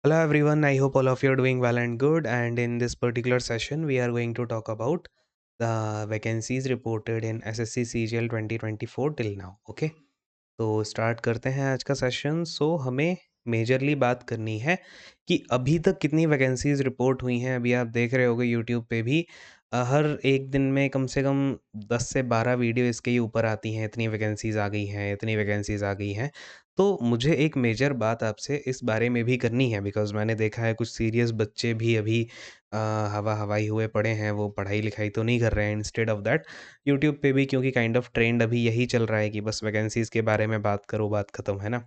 Hello everyone, I hope all of you are doing well and good. And in this particular session, we are going to talk about the vacancies reported in SSC CGL 2024 till now. Okay, तो start करते हैं आज का session. हमें majorly बात करनी है कि अभी तक कितनी वैकेंसीज रिपोर्ट हुई हैं। अभी आप देख रहे होगे यूट्यूब पे भी हर एक दिन में कम से कम 10 से 12 वीडियो इसके ही ऊपर आती हैं, इतनी वैकेंसीज आ गई हैं, इतनी वैकेंसीज आ गई हैं। तो मुझे एक मेजर बात आपसे इस बारे में भी करनी है, बिकॉज़ मैंने देखा है कुछ सीरियस बच्चे भी अभी अ, हवा-हवाई हुए पड़े हैं, वो पढ़ाई-लिखाई तो नहीं कर रहे हैं। इंस्टेड ऑफ दैट यूट्यूब पे भी, क्योंकि काइंड ऑफ ट्रेंड अभी यही चल रहा है कि बस वैकेंसीज़ के बारे में बात करो, बात खत्म, है ना?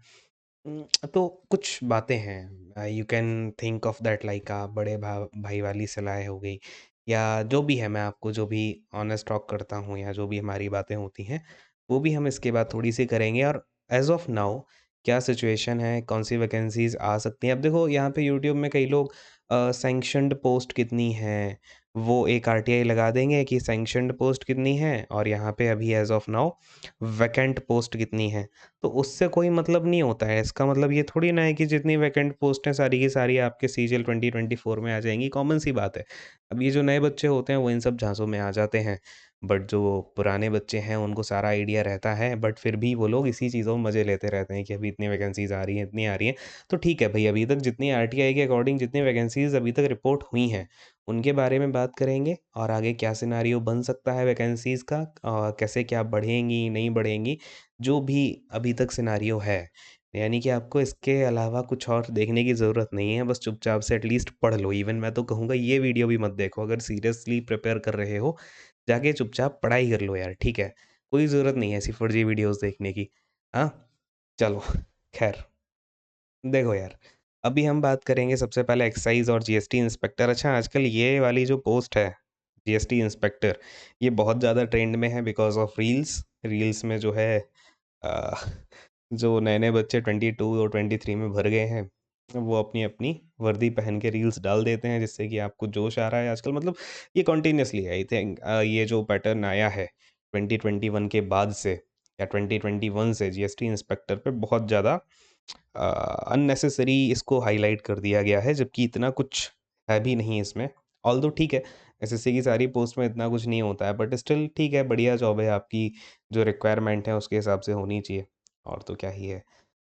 तो कुछ बातें हैं, you can think of that like बड़े भाई वाली सलाह हो गई, या जो भी है, मैं आपको जो भी ऑनेस्ट टॉक करता हूँ या जो भी हमारी बातें होती हैं, वो भी हम इसके बाद थोड़ी-सी करेंगे। और एज़ ऑफ नाउ क्या सिचुएशन है, कौन-सी वैकेंसीज़ आ सकती हैं। अब देखो यहाँ पे यूट्यूब में कई लोग सैंक्शन्ड पोस्ट कितनी हैं, वो एक आरटीआई लगा देंगे कि सैंक्शन्ड पोस्ट कितनी है और यहाँ पे अभी as of now vacant post कितनी है। तो उससे कोई मतलब नहीं होता है। इसका मतलब ये थोड़ी ना है कि जितनी वैकेंट पोस्ट हैं सारी की सारी आपके सीजीएल 2024 में आ जाएँगी, कॉमन सी बात है। अब ये जो नए बच्चे होते हैं वो इन सब झांसों में आ जाते हैं, बट जो पुराने बच्चे हैं उनको सारा आइडिया रहता है, बट फिर भी वो लोग इसी चीज़ों में मज़े लेते रहते हैं कि अभी इतनी वैकेंसीज़ आ रही हैं, इतनी आ रही हैं। तो ठीक है भई, अभी तक जितनी आरटीआई के अकॉर्डिंग जितनी वैकेंसीज़ अभी तक रिपोर्ट हुई हैं, उनके बारे में बात करेंगे और आगे क्या सिनेरियो बन सकता है वैकेंसीज़ का, कैसे क्या बढ़ेंगी, नहीं बढ़ेंगी, जो भी अभी तक सिनेरियो है। यानी कि आपको इसके अलावा कुछ और देखने की ज़रूरत नहीं है, बस चुपचाप से एटलीस्ट पढ़ लो। इवन मैं तो कहूँगा ये वीडियो भी मत देखो, अगर सीरियसली प्रिपेयर कर रहे हो, जाके चुपचाप पढ़ाई कर लो यार, ठीक है? कोई ज़रूरत नहीं है ऐसी फर्जी वीडियोज़ देखने की। हाँ? चलो, खैर। देखो यार, अभी हम बात करेंगे सबसे पहले एक्साइज़ और जीएसटी इंस्पेक्टर। अच्छा, आजकल ये वाली जो पोस्ट है, जीएसटी इंस्पेक्टर, ये बहुत ज़्यादा ट्रेंड में है बिकॉज़ ऑफ रील्स। रील्स में जो है अ, जो नए-नए बच्चे 22 और 23 में भर गए हैं, वो अपनी-अपनी वर्दी पहन के रील्स डाल देते हैं, जिससे कि आपको जोश आ रहा है आजकल। मतलब ये कंटीन्यूअसली आई थिंक ये जो पैटर्न आया है 2021 के बाद से या 2021 से जीएसटी इंस्पेक्टर पे बहुत ज़्यादा अननेसेसरी इसको हाइलाइट कर दिया गया है, जबकि इतना कुछ है भी नहीं इसमें। ऑल्दो ठीक है, एसएससी की सारी पोस्ट में इतना कुछ नहीं होता है, बट स्टिल ठीक है, बढ़िया जॉब है आपकी, जो रिक्वायरमेंट है उसके हिसाब से होनी चाहिए, और तो क्या ही है।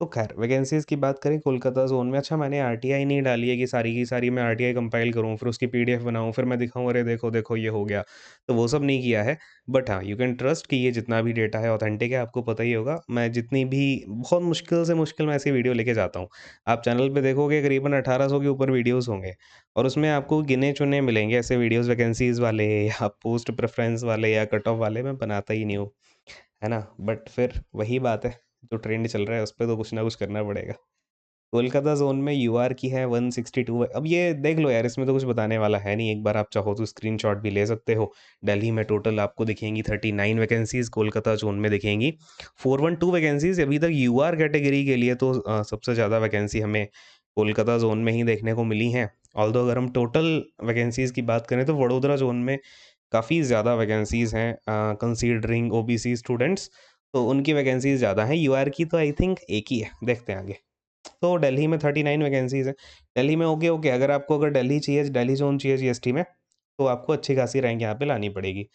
तो खैर वैकेंसीज़ की बात करें कोलकाता ज़ोन में। अच्छा, मैंने आरटीआई नहीं डाली है कि सारी की सारी मैं आरटीआई कंपाइल करूँ, फिर उसकी पीडीएफ बनाऊँ, फिर मैं दिखाऊँ, अरे देखो, देखो ये हो गया। तो वो सब नहीं किया है। बट हाँ, यू कैन ट्रस्ट कि ये जितना भी डेटा है ऑथेंटिक है, आपको पता ही होगा। मैं जितनी भी बहुत मुश्किल से मुश्किल मैं ऐसी वीडियो लेके जाता हूँ। आप चैनल पे देखोगे करीबन 1800 के ऊपर वीडियोज़ होंगे और उसमें आपको गिने-चुने मिलेंगे ऐसे वीडियोज़ वैकेंसीज़ वाले या पोस्ट प्रेफ़रेंस वाले या कट ऑफ वाले, मैं बनाता ही नहीं हूँ, है ना? बट फिर वही बात है, जो ट्रेंड चल रहा है उस पे तो कुछ ना कुछ करना पड़ेगा। कोलकाता ज़ोन में यूआर की है 162। अब ये देख लो यार, इसमें तो कुछ बताने वाला है नहीं, एक बार आप चाहो तो स्क्रीनशॉट भी ले सकते हो। दिल्ली में टोटल आपको दिखेंगी 39 वैकेंसीज़, कोलकाता ज़ोन में दिखेंगी 412 वैकेंसीज़। अभी तक यूआर कैटेगरी के लिए तो सबसे ज़्यादा वैकेंसी हमें कोलकाता ज़ोन में ही देखने को मिली हैं। ऑल्दो अगर हम टोटल वैकेंसीज़ की बात करें तो वडोदरा ज़ोन में काफ़ी ज़्यादा वैकेंसीज़ हैं, कंसीडरिंग ओबीसी स्टूडेंट्स, तो उनकी वैकेंसीज़ ज़्यादा हैं। यूआर की तो आई थिंक एक ही है, देखते हैं आगे। तो दिल्ली में 39 वैकेंसीज़ हैं। दिल्ली में ओके, ओके, अगर आपको अगर दिल्ली चाहिए, दिल्ली ज़ोन चाहिए जीएसटी में, तो आपको अच्छी खासी रैंक यहाँ पे लानी पड़ेगी।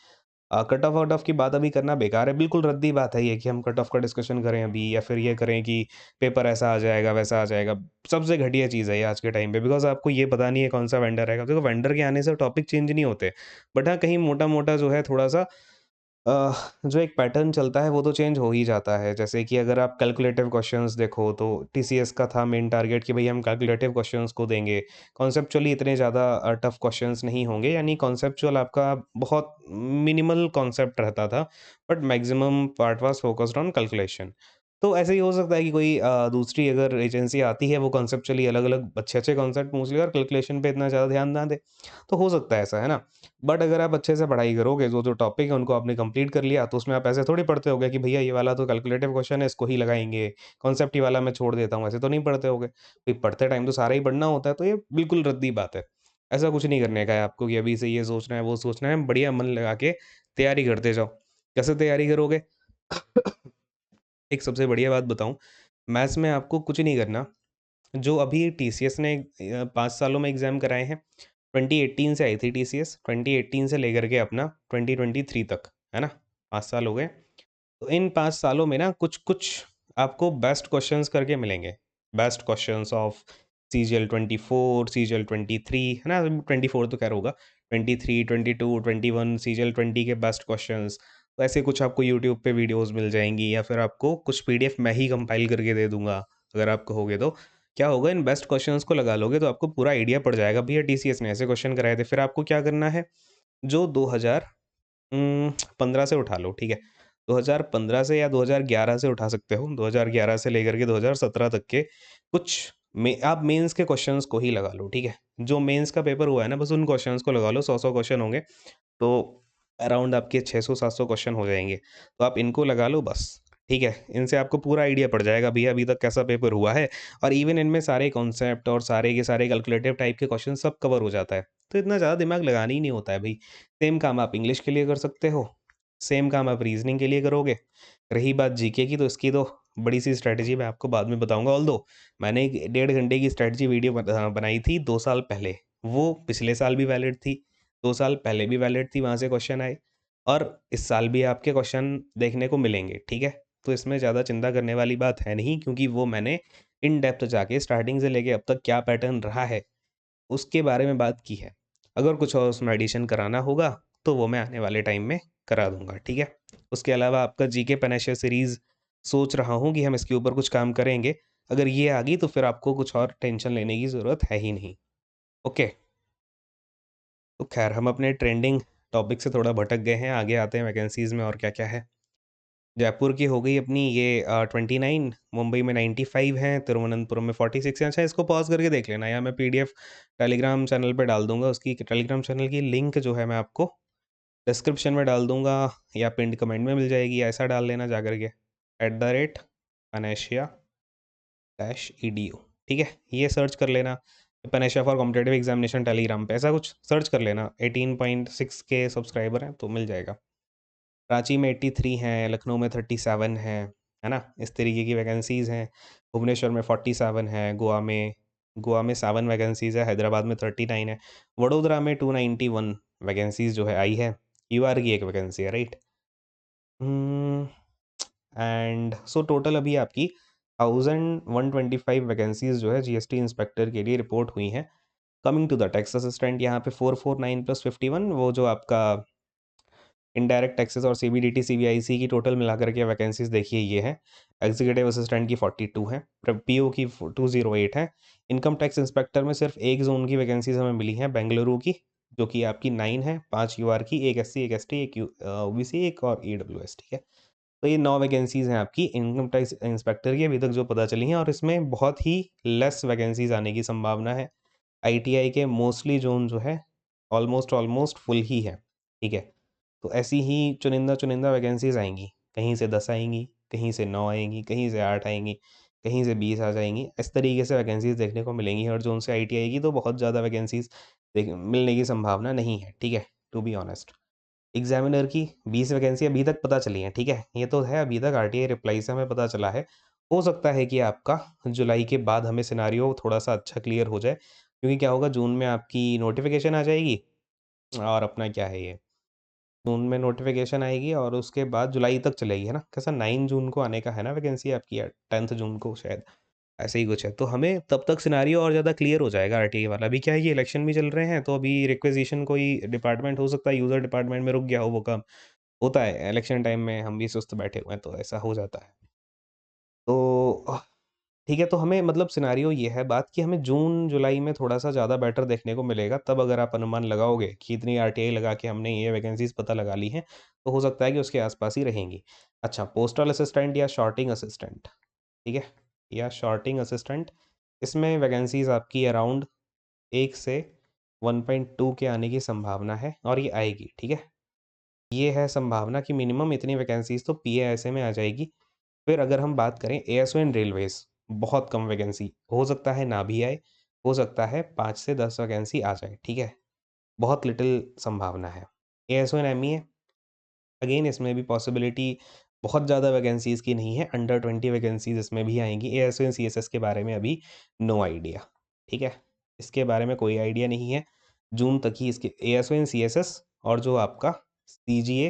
कट ऑफ वट ऑफ की बात अभी करना बेकार है, बिल्कुल रद्दी बात है ये कि हम कट ऑफ का डिस्कशन करें अभी, या फिर ये करें कि पेपर ऐसा आ जाएगा, वैसा आ जाएगा। सबसे घटिया चीज़ है ये आज के टाइम पे, बिकॉज़ आपको ये पता नहीं है कौन-सा वेंडर आएगा। देखो, वेंडर के आने से टॉपिक चेंज नहीं होते, बट हाँ, कहीं मोटा-मोटा जो है थोड़ा-सा जो एक पैटर्न चलता है वो तो चेंज हो ही जाता है। जैसे कि अगर आप कैलकुलेटिव क्वेश्चंस देखो तो टीसीएस का था मेन टारगेट कि भई हम कैलकुलेटिव क्वेश्चंस को देंगे। कॉन्सेप्चुअली इतने ज़्यादा टफ क्वेश्चंस नहीं होंगे, यानी कॉन्सेप्चुअल आपका बहुत मिनिमल कॉन्सेप्ट रहता था, but maximum part was focused on calculation. तो ऐसे ही हो सकता है कि कोई दूसरी अगर एजेंसी आती है, वो कॉन्सेप्चुअली अलग-अलग अच्छे-अच्छे कॉन्सेप्ट पूछ ले और कैलकुलेशन पे इतना ज़्यादा ध्यान ना दे। तो हो सकता है ऐसा, है ना? बट अगर आप अच्छे से पढ़ाई करोगे, जो-जो टॉपिक है उनको आपने कंप्लीट कर लिया, तो उसमें आप ऐसे थोड़ी पढ़ते होगे कि भैया ये वाला तो कैलकुलेटिव क्वेश्चन है, इसको ही लगाएँगे, कॉन्सेप्ट ही वाला मैं छोड़ देता हूँ, ऐसे तो नहीं पढ़ते होगे। भई पढ़ते टाइम तो सारा ही पढ़ना होता है, तो ये बिल्कुल रद्दी बात है। ऐसा कुछ नहीं करने का है आपको कि अभी से ये सोचना है, वो सोचना है, बढ़िया मन लगा के तैयारी करते जाओ। कैसे तैयारी करोगे? एक सबसे बढ़िया बात बताऊँ, मैथ्स में आपको कुछ नहीं करना, जो अभी टीसीएस ने 5 सालों में एग्ज़ाम कराए हैं, 2018 से आई थी टीसीएस, 2018 से लेकर के अपना 2023 तक, है ना? 5 साल हो गए। तो इन 5 सालों में ना कुछ-कुछ आपको बेस्ट क्वेश्चंस करके मिलेंगे। Best questions of CGL 24, CGL 23, है ना? 24 तो खैर होगा। 23, 22, 21 सीजीएल 20 के बेस्ट क्वेश्चंस। तो ऐसे कुछ आपको यूट्यूब पे वीडियोज़ मिल जाएँगी या फिर आपको कुछ पीडीएफ मैं ही कंपाइल करके दे दूँगा, अगर आप कहोगे तो। क्या होगा, इन बेस्ट क्वेश्चंस को लगा लोगे तो आपको पूरा आइडिया पड़ जाएगा, भैया टीसीएस ने ऐसे क्वेश्चन कराए थे। फिर आपको क्या करना है, जो 15 से उठा लो, ठीक है। 2015 से या 2011 से उठा सकते हो। 2011 से लेकर के 2017 तक के कुछ में आप मेंस के क्वेश्चंस को ही लगा लो, ठीक है। जो मेंस का पेपर हुआ है ना, बस उन क्वेश्चंस को लगा लो। 100-100 क्वेश्चन होंगे, तो अराउंड आपके 600-700 क्वेश्चन हो जाएँगे। तो आप इनको लगा लो बस, ठीक है। इनसे आपको पूरा आइडिया पड़ जाएगा भैया अभी तक कैसा पेपर हुआ है, और इवन इनमें सारे कॉन्सेप्ट और सारे के सारे कैलकुलेटिव टाइप के क्वेश्चन सब कवर हो जाता है। तो इतना ज़्यादा दिमाग लगाना ही नहीं होता है भई। सेम काम आप इंग्लिश के लिए कर सकते हो, सेम काम आप रीज़निंग के लिए करोगे। रही बात जीके की, तो इसकी तो बड़ी-सी स्ट्रैटेजी मैं आपको बाद में बताऊँगा। ऑल्दो मैंने एक डेढ़ घंटे की स्ट्रैटेजी वीडियो बनाई थी 2 साल पहले। वो पिछले साल भी वैलिड थी, 2 साल पहले भी वैलिड थी, वहाँ से क्वेश्चन आए, और इस साल भी आपके क्वेश्चन देखने को मिलेंगे, ठीक है? तो इसमें ज़्यादा चिंता करने वाली बात है नहीं, क्योंकि वो मैंने इन डेप्थ जाके स्टार्टिंग से लेके अब तक क्या पैटर्न रहा है, उसके बारे में बात की है। अगर कुछ और उसमें एडिशन कराना होगा, तो वो मैं आने वाले टाइम में करा दूँगा, ठीक है? उसके अलावा आपका जीके पेनेशिया सीरीज़ सोच रहा हूँ कि हम इसके ऊपर कुछ काम करेंगे। अगर ये आ गई तो फिर आपको कुछ और टेंशन लेने की ज़रूरत है ही नहीं। ओके, तो ख़ैर हम अपने ट्रेंडिंग टॉपिक से थोड़ा भटक गए हैं, आगे आते हैं वैकेंसीज़ में और क्या-क्या है। जयपुर की हो गई अपनी ये 29, मुंबई में 95 हैं, तिरुवनंतपुरम में 46 हैं। अच्छा, इसको पॉज़ करके देख लेना, या मैं पीडीएफ टेलीग्राम चैनल पे डाल दूँगा। उसकी टेलीग्राम चैनल की लिंक जो है मैं आपको डिस्क्रिप्शन में डाल दूँगा, या पिन्ड कमेंट में मिल जाएगी, या ऐसा डाल लेना जा कर के @Panesia -edu, ठीक है? ये सर्च कर लेना, panacea for competitive examination Telegram पे, ऐसा कुछ सर्च कर लेना। 18.6 के सब्सक्राइबर हैं, तो मिल जाएगा। रांची में 83 हैं, लखनऊ में 37 हैं, है ना? इस तरीके की वैकेंसीज़ हैं। भुवनेश्वर में 47 हैं, गोवा में 7 वैकेंसीज़ है, हैदराबाद में 39 है, वडोदरा में 291 वैकेंसीज़ जो है आई है। यूआर की 1 वैकेंसी है, right? Hmm, and so total अभी आपकी 1125 वैकेंसीज़ जो है जीएसटी इंस्पेक्टर के लिए रिपोर्ट हुई हैं। Coming to the tax assistant, यहाँ पे 449 प्लस 51, वो जो आपका इनडायरेक्ट टैक्सेस और सीबीडीटी, सीबीआईसी की टोटल मिलाकर के वैकेंसीज़ देखिए ये हैं। एग्जीक्यूटिव असिस्टेंट की 42 हैं, पीओ की 208 है। इनकम टैक्स इंस्पेक्टर में सिर्फ एक ज़ोन की वैकेंसीज़ हमें मिली हैं, बेंगलुरु की, जो कि आपकी 9 है, 5 यूआर की, 1 एससी, 1 एसटी, 1 ओबीसी, 1 और ईडब्ल्यूएस, ठीक है? तो ये 9 वैकेंसीज़ हैं आपकी इनकम टैक्स इंस्पेक्टर की अभी तक जो पता चली हैं, और इसमें बहुत ही लेस वैकेंसीज़ आने की संभावना है। आईटीआई के मोस्टली ज़ोन जो है ऑलमोस्ट फुल ही है, ठीक है? तो ऐसी ही चुनिंदा-चुनिंदा वैकेंसीज़ आएँगी। कहीं से 10 आएँगी, कहीं से 9 आएँगी, कहीं से 8 आएँगी, कहीं से 20 आ जाएँगी। इस तरीके से वैकेंसीज़ देखने को मिलेंगी हर ज़ोन से। आईटीआई की तो बहुत ज़्यादा वैकेंसीज़ मिलने की संभावना नहीं है, ठीक है? To be honest. एग्ज़ामिनर की 20 वैकेंसी अभी तक पता चली हैं, ठीक है? ये तो है, अभी तक आरटीआई रिप्लाई से हमें पता चला है। हो सकता है कि आपका जुलाई के बाद हमें सिनेरियो थोड़ा-सा अच्छा क्लियर हो जाए, क्योंकि क्या होगा, जून में आपकी नोटिफ़िकेशन आ जाएगी, और अपना क्या है ये, जून में नोटिफ़िकेशन आएगी और उसके बाद जुलाई तक चलेगी, है ना? कैसा 9 जून को आने का है ना वैकेंसी आपकी, या 10th जून को शायद, ऐसे ही कुछ है। तो हमें तब तक सिनेरियो और ज़्यादा क्लियर हो जाएगा आरटीआई वाला। अभी क्या है कि इलेक्शन भी चल रहे हैं, तो अभी रिक्विज़िशन कोई डिपार्टमेंट हो सकता है, यूज़र डिपार्टमेंट में रुक गया हो वो काम। होता है, इलेक्शन टाइम में हम भी सुस्त बैठे हुए हैं, तो ऐसा हो जाता है। तो ठीक है, तो हमें मतलब सिनेरियो ये है बात, कि हमें जून-जुलाई में थोड़ा-सा ज़्यादा बेटर देखने को मिलेगा। तब अगर आप अनुमान लगाओगे कि इतनी आरटीआई लगा के हमने ये वैकेंसीज़ पता लगा ली हैं, तो हो सकता है कि उसके आस-पास ही रहेंगी। अच्छा, पोस्टल असिस्टेंट या सॉर्टिंग असिस्टेंट, ठीक है? या सॉर्टिंग असिस्टेंट, इसमें वैकेंसीज़ आपकी अराउंड 1 से 1.2 के आने की संभावना है, और ये आएगी, ठीक है? ये है संभावना कि मिनिमम इतनी वैकेंसीज़ तो पीएएसए में आ जाएगी। फिर अगर हम बात करें एएसओ इन रेलवेज़, बहुत कम वैकेंसी, हो सकता है ना भी आए, हो सकता है 5 से 10 वैकेंसी आ जाए, ठीक है? बहुत लिटिल संभावना है। एएसओ इन एमईए, अगेन इसमें भी पॉसिबिलिटी बहुत ज़्यादा वैकेंसीज़ की नहीं है, अंडर 20 वैकेंसीज़ इसमें भी आएँगी। एएसओ एंड सीएसएस के बारे में अभी नो आइडिया, ठीक है? इसके बारे में कोई आइडिया नहीं है। जून तक ही इसके एएसओ एंड सीएसएस और जो आपका सीजीए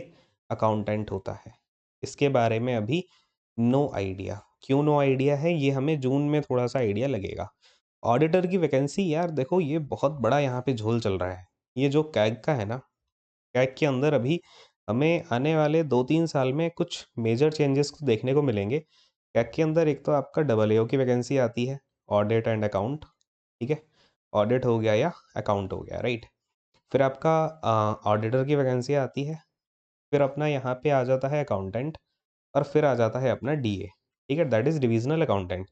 अकाउंटेंट होता है, इसके बारे में अभी नो आइडिया। क्यों नो आइडिया है, ये हमें जून में थोड़ा-सा आइडिया लगेगा। ऑडिटर की वैकेंसी यार देखो ये बहुत बड़ा यहाँ पे झोल चल रहा है। ये जो कैग का है ना, कैग के अंदर अभी हमें आने वाले 2-3 साल में कुछ मेजर चेंजेस देखने को मिलेंगे। कैग के अंदर एक तो आपका डबल एओ की वैकेंसी आती है, ऑडिट एंड अकाउंट, ठीक है? ऑडिट हो गया या अकाउंट हो गया, राइट? फिर आपका ऑडिटर की वैकेंसी आती है, फिर अपना यहाँ पे आ जाता है अकाउंटेंट और फिर आ जाता है अपना डीए, ठीक है? That is divisional accountant.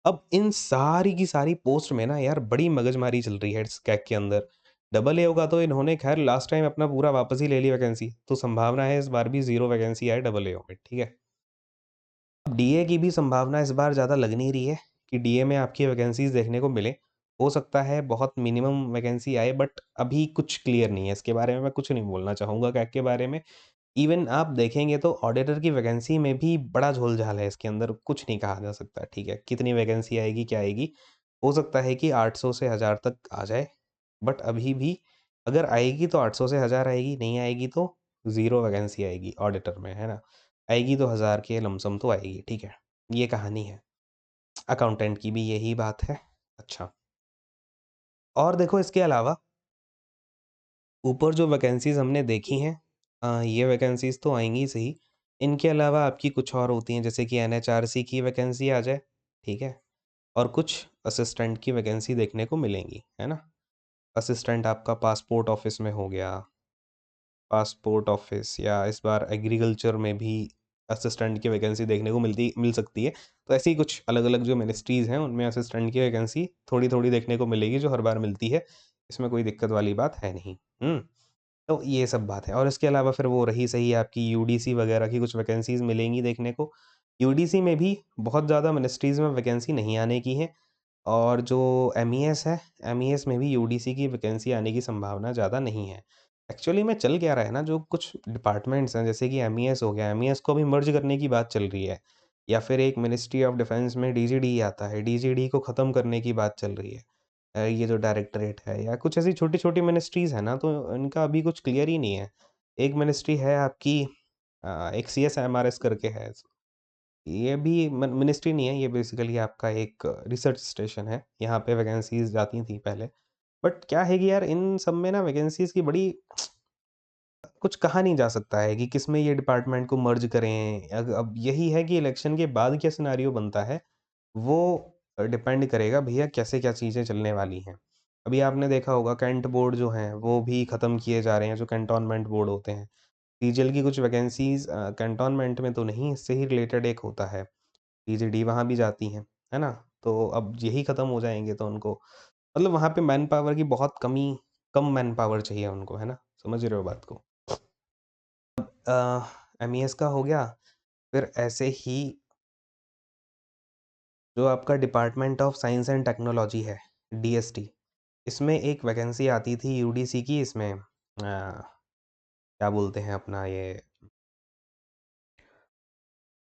अब इन सारी की सारी पोस्ट में ना यार बड़ी मगजमारी चल रही है इस कैग के अंदर। डबल एओ का तो इन्होंने ख़ैर लास्ट टाइम अपना पूरा वापस ही ले ली वैकेंसी, तो संभावना है इस बार भी 0 वैकेंसी आए डबल एओ में, ठीक है? अब डीए की भी संभावना इस बार ज़्यादा लग नहीं रही है कि डीए में आपकी वैकेंसीज़ देखने को मिले। हो सकता है बहुत मिनिमम वैकेंसी आए बट अभी कुछ क्लियर नहीं है, इसके बारे में मैं कुछ नहीं बोलना चाहूँगा कैग के बारे में। इवन आप देखेंगे तो ऑडिटर की वैकेंसी में भी बड़ा झोल-झाल है इसके अंदर, कुछ नहीं कहा जा सकता, ठीक है? कितनी वैकेंसी आएगी, क्या आएगी? हो सकता है कि 800 से 1000 तक आ जाए, बट अभी भी अगर आएगी तो 800 से 1000 आएगी, नहीं आएगी तो 0 वैकेंसी आएगी ऑडिटर में, है ना? आएगी तो 1000 के लमसम तो आएगी, ठीक है? ये कहानी है। अकाउंटेंट की भी यही बात है। अच्छा, और देखो इसके अलावा ऊपर जो वैकेंसीज़ हमने देखी हैं ये वैकेंसीज़ तो आएँगी सही। इनके अलावा आपकी कुछ और होती हैं जैसे कि एनएचआरसी की वैकेंसी आ जाए, ठीक है? और कुछ असिस्टेंट की वैकेंसी देखने को मिलेंगी, है ना? असिस्टेंट आपका पासपोर्ट ऑफ़िस में हो गया, पासपोर्ट ऑफ़िस या इस बार एग्रीकल्चर में भी असिस्टेंट की वैकेंसी देखने को मिल सकती है। तो ऐसी कुछ अलग-अलग जो मिनिस्ट्रीज़ हैं उनमें असिस्टेंट की वैकेंसी थोड़ी-थोड़ी देखने को मिलेगी जो हर बार मिलती है। इसमें कोई दिक्कत वाली बात है नहीं। हुँ? तो ये सब बात है और इसके अलावा फिर वो रही सही आपकी यूडीसी वगैरह की कुछ वैकेंसीज़ मिलेंगी देखने को। यूडीसी में भी बहुत ज़्यादा मिनिस्ट्रीज़ में वैकेंसी नहीं आने की है और जो एमईएस है, एमईएस में भी यूडीसी की वैकेंसी आने की संभावना ज़्यादा नहीं है। एक्चुअली में चल क्या रहा है ना, जो कुछ डिपार्टमेंट्स हैं जैसे कि एमईएस हो गया, एमईएस को भी मर्ज करने की बात चल रही है या फिर एक मिनिस्ट्री ऑफ डिफेंस में डीजीडी आता है, डीजीडी को ख़त्म करने की बात चल रही है। ये जो डायरेक्टरेट है या कुछ ऐसी छोटी-छोटी मिनिस्ट्रीज़ हैं ना, तो इनका अभी कुछ क्लियर ही नहीं है। एक मिनिस्ट्री है आपकी एक सीएसएमआरएस करके है। ये भी मिनिस्ट्री नहीं है, ये बेसिकली आपका एक रिसर्च स्टेशन है। यहाँ पे वैकेंसीज़ जाती थी पहले। बट क्या है कि यार इन सब में ना वैकेंसीज़ की बड़ी कुछ कहा नहीं जा सकता है कि किसमें ये डिपार्टमेंट को मर्ज करें। अब यही है कि इलेक्शन के बाद क्या सिनेरियो बनता है, वो डिपेंड करेगा भैया कैसे क्या चीज़ें चलने वाली हैं। अभी आपने देखा होगा कैंट बोर्ड जो हैं, वो भी ख़त्म किए जा रहे हैं, जो कैंटोनमेंट बोर्ड होते हैं। सीजीएल की कुछ वैकेंसीज़ कैंटोनमेंट में तो नहीं, इससे ही रिलेटेड एक होता है, पीजीडी वहाँ भी जाती हैं, है ना? तो अब यही ख़त्म हो जाएँगे तो उनको मतलब वहाँ पे मैन पावर की बहुत कम मैन पावर चाहिए उनको, है ना? समझ रहे हो बात को? एमईएस का हो गया, फिर ऐसे ही जो आपका department of science and technology है, डीएसटी, इसमें एक वैकेंसी आती थी यूडीसी की इसमें क्या बोलते हैं अपना ये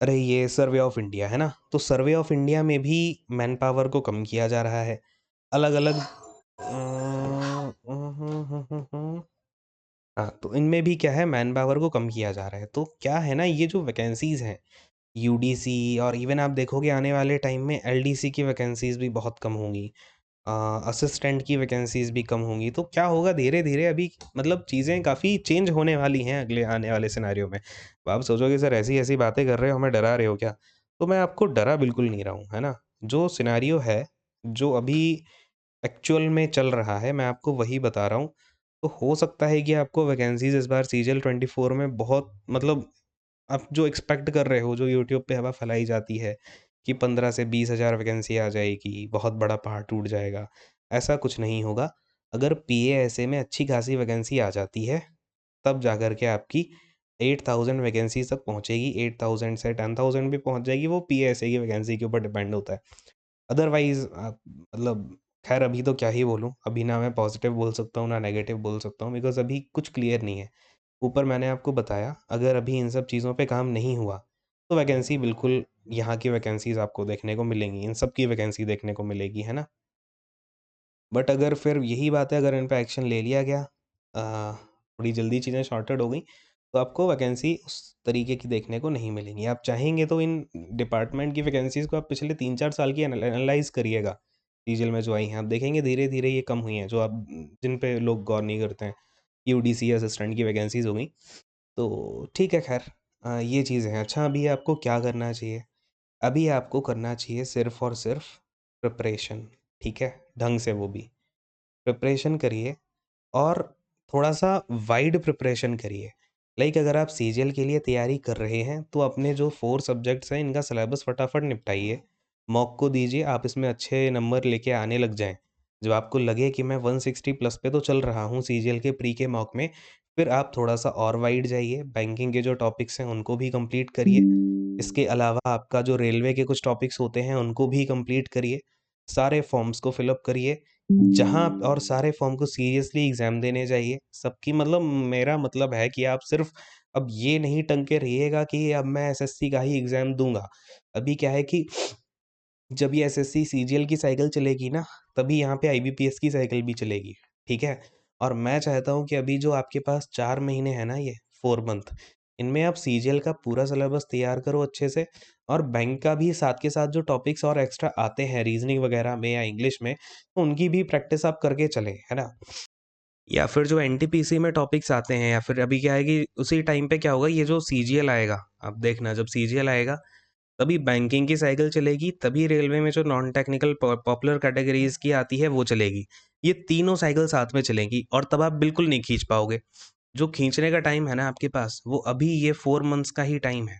अरे ये सर्वे ऑफ इंडिया, है ना? तो सर्वे ऑफ इंडिया में भी मैन पावर को कम किया जा रहा है। अलग-अलग हाँ, तो इनमें भी क्या है मैन पावर को कम किया जा रहा है। तो क्या है ना ये जो वैकेंसीज़ हैं यूडीसी और इवन आप देखोगे आने वाले टाइम में एलडीसी की वैकेंसीज़ भी बहुत कम होंगी। अ, असिस्टेंट की वैकेंसीज़ भी कम होंगी। तो क्या होगा धीरे-धीरे अभी मतलब चीज़ें काफ़ी चेंज होने वाली हैं अगले आने वाले सिनेरियो में। अब आप सोचोगे सर ऐसी-ऐसी बातें कर रहे हो, हमें डरा रहे हो क्या? तो मैं आपको डरा बिल्कुल नहीं रहा हूँ, है ना? जो सिनेरियो है, जो अभी एक्चुअल में चल रहा है, मैं आपको वही बता रहा हूँ। तो हो सकता है कि आपको वैकेंसीज़ इस बार सीजीएल 24 में बहुत मतलब आप जो एक्सपेक्ट कर रहे हो, जो यूट्यूब पे हवा फैलाई जाती है कि 15 से 20,000 वैकेंसी आ जाएगी, बहुत बड़ा पहाड़ टूट जाएगा, ऐसा कुछ नहीं होगा। अगर पीएएसए में अच्छी खासी वैकेंसी आ जाती है, तब जाकर के आपकी 8000 वैकेंसीज़ तक पहुँचेगी, 8000 से 10,000 भी पहुँच जाएगी, वो पीएएसए की वैकेंसी के ऊपर डिपेंड होता है। अदरवाइज़ मतलब ख़ैर अभी तो क्या ही बोलूँ, अभी ना मैं पॉज़िटिव बोल सकता हूँ, ना नेगेटिव बोल सकता हूँ बिकॉज़ अभी कुछ क्लियर नहीं है। ऊपर मैंने आपको बताया, अगर अभी इन सब चीज़ों पे काम नहीं हुआ, तो वैकेंसी बिल्कुल यहाँ की वैकेंसीज़ आपको देखने को मिलेंगी, इन सब की वैकेंसी देखने को मिलेगी, है ना? बट अगर फिर यही बात है, अगर इन पे एक्शन ले लिया गया, थोड़ी जल्दी चीज़ें सॉर्टेड हो गई, तो आपको वैकेंसी उस तरीके की देखने को नहीं मिलेंगी। आप चाहेंगे तो इन डिपार्टमेंट की वैकेंसीज़ को आप पिछले 3-4 साल की एनालाइज़ करिएगा, सीजीएल में जो आई हैं। आप देखेंगे धीरे-धीरे ये कम हुई हैं, जो आप जिन पे लोग गौर नहीं करते हैं। यूडीसी असिस्टेंट की वैकेंसीज़ हो गई, तो ठीक है ख़ैर, ये चीज़ें हैं। अच्छा, अभी आपको क्या करना चाहिए? अभी आपको करना चाहिए सिर्फ़ और सिर्फ़ प्रिपरेशन, ठीक है? ढंग से वो भी। प्रिपरेशन करिए और थोड़ा-सा वाइड प्रिपरेशन करिए। लाइक अगर आप सीजीएल के लिए तैयारी कर रहे हैं, तो अपने जो 4 सब्जेक्ट्स हैं, इनका सिलेबस फटाफट निपटाइए। मॉक को दीजिए, आप इसमें अच्छे नंबर लेके आने लग जाएँ। जब आपको लगे कि मैं 160 प्लस पे तो चल रहा हूँ सीजीएल के प्री के मॉक में, फिर आप थोड़ा-सा और वाइड जाइए। बैंकिंग के जो टॉपिक्स हैं, उनको भी कंप्लीट करिए। इसके अलावा आपका जो रेलवे के कुछ टॉपिक्स होते हैं, उनको भी कंप्लीट करिए। सारे फॉर्म्स को फिल अप करिए। जहाँ और सारे फॉर्म को सीरियसली एग्ज़ाम देने जाइए। सबकी मतलब मेरा मतलब है कि आप सिर्फ़ अब ये नहीं टंग के रहिएगा कि अब मैं एसएससी का ही एग्ज़ाम दूँगा। अभी क्या है कि जब ये एसएससी सीजीएल की साइकिल चलेगी ना, तभी यहाँ पे आईबीपीएस की साइकिल भी चलेगी, ठीक है? और मैं चाहता हूँ कि अभी जो आपके पास 4 महीने हैं ना ये 4 मंथ, इनमें आप सीजीएल का पूरा सिलेबस तैयार करो अच्छे से और बैंक का भी साथ के साथ जो टॉपिक्स और एक्स्ट्रा आते हैं रीज़निंग वगैरह में या इंग्लिश में, तो उनकी भी प्रैक्टिस आप करके चलें, है ना? या फिर जो एनटीपीसी में टॉपिक्स आते हैं या फिर अभी क्या है कि उसी टाइम पे क्या होगा, ये जो सीजीएल आएगा, आप देखना जब सीजीएल आएगा तभी बैंकिंग की साइकिल चलेगी, तभी रेलवे में जो नॉन टेक्निकल पॉपुलर कैटेगरीज़ की आती है वो चलेगी। ये तीनों साइकिल साथ में चलेंगी और तब आप बिल्कुल नहीं खींच पाओगे। जो खींचने का टाइम है ना आपके पास, वो अभी ये 4 मंथ्स का ही टाइम है।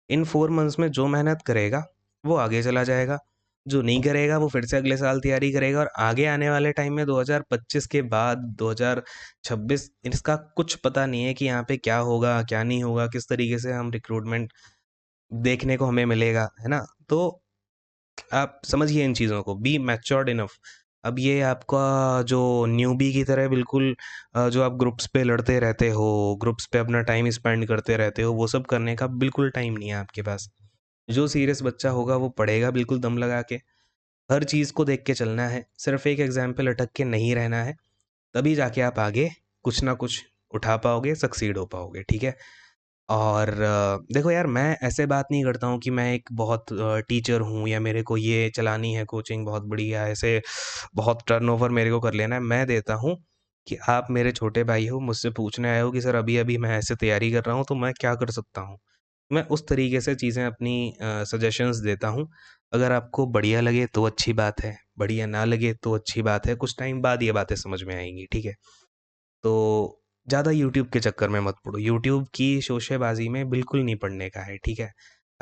इन 4 मंथ्स में जो मेहनत करेगा, वो आगे चला जाएगा। जो नहीं करेगा, वो फिर से अगले साल तैयारी करेगा और आगे आने वाले टाइम में 2025 के बाद 2026 इसका कुछ पता नहीं है कि यहाँ पे क्या होगा, क्या नहीं होगा, किस तरीके से हम रिक्रूटमेंट देखने को हमें मिलेगा, है ना? तो आप समझिए इन चीज़ों को, बी मैच्योर्ड इनफ। अब ये आपका जो न्यूबी की तरह बिल्कुल जो आप ग्रुप्स पे लड़ते रहते हो, ग्रुप्स पे अपना टाइम स्पेंड करते रहते हो, वो सब करने का बिल्कुल टाइम नहीं है आपके पास। जो सीरियस बच्चा होगा वो पढ़ेगा बिल्कुल दम लगा के, हर चीज़ को देख के चलना है, सिर्फ एक एग्जाम पे लटक के नहीं रहना है, तभी जाके आप आगे कुछ ना कुछ उठा पाओगे, सक्सीड हो पाओगे, ठीक है? और देखो यार, मैं ऐसे बात नहीं करता हूँ कि मैं एक बहुत टीचर हूँ या मेरे को ये चलानी है कोचिंग बहुत बढ़िया, ऐसे बहुत टर्नओवर मेरे को कर लेना है। मैं देता हूँ कि आप मेरे छोटे भाई हो, मुझसे पूछने आए हो कि सर अभी-अभी मैं ऐसे तैयारी कर रहा हूँ, तो मैं क्या कर सकता हूँ? मैं उस तरीके से चीज़ें अपनी सजेशंस देता हूँ। अगर आपको बढ़िया लगे तो अच्छी बात है, बढ़िया ना लगे तो अच्छी बात है, कुछ टाइम बाद ये बातें समझ में आएँगी, ठीक है? तो ज़्यादा यूट्यूब के चक्कर में मत पड़ो। यूट्यूब की शोशेबाज़ी में बिल्कुल नहीं पड़ने का है, ठीक है?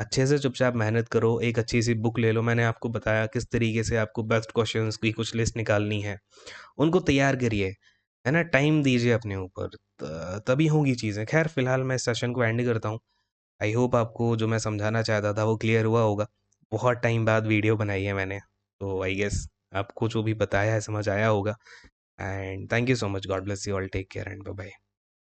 अच्छे से चुपचाप मेहनत करो, एक अच्छी-सी बुक ले लो, मैंने आपको बताया किस तरीके से आपको बेस्ट क्वेश्चंस की कुछ लिस्ट निकालनी है, उनको तैयार करिए, है ना? टाइम दीजिए अपने ऊपर, तभी होंगी चीज़ें। ख़ैर फ़िलहाल मैं इस सेशन को एंड करता हूँ। आई होप आपको जो मैं समझाना चाहता था वो क्लियर हुआ होगा। बहुत टाइम बाद वीडियो बनाई है मैंने, तो आई गेस आपको जो भी बताया है समझ आया होगा। And thank you so much. God bless you all. Take care and bye bye.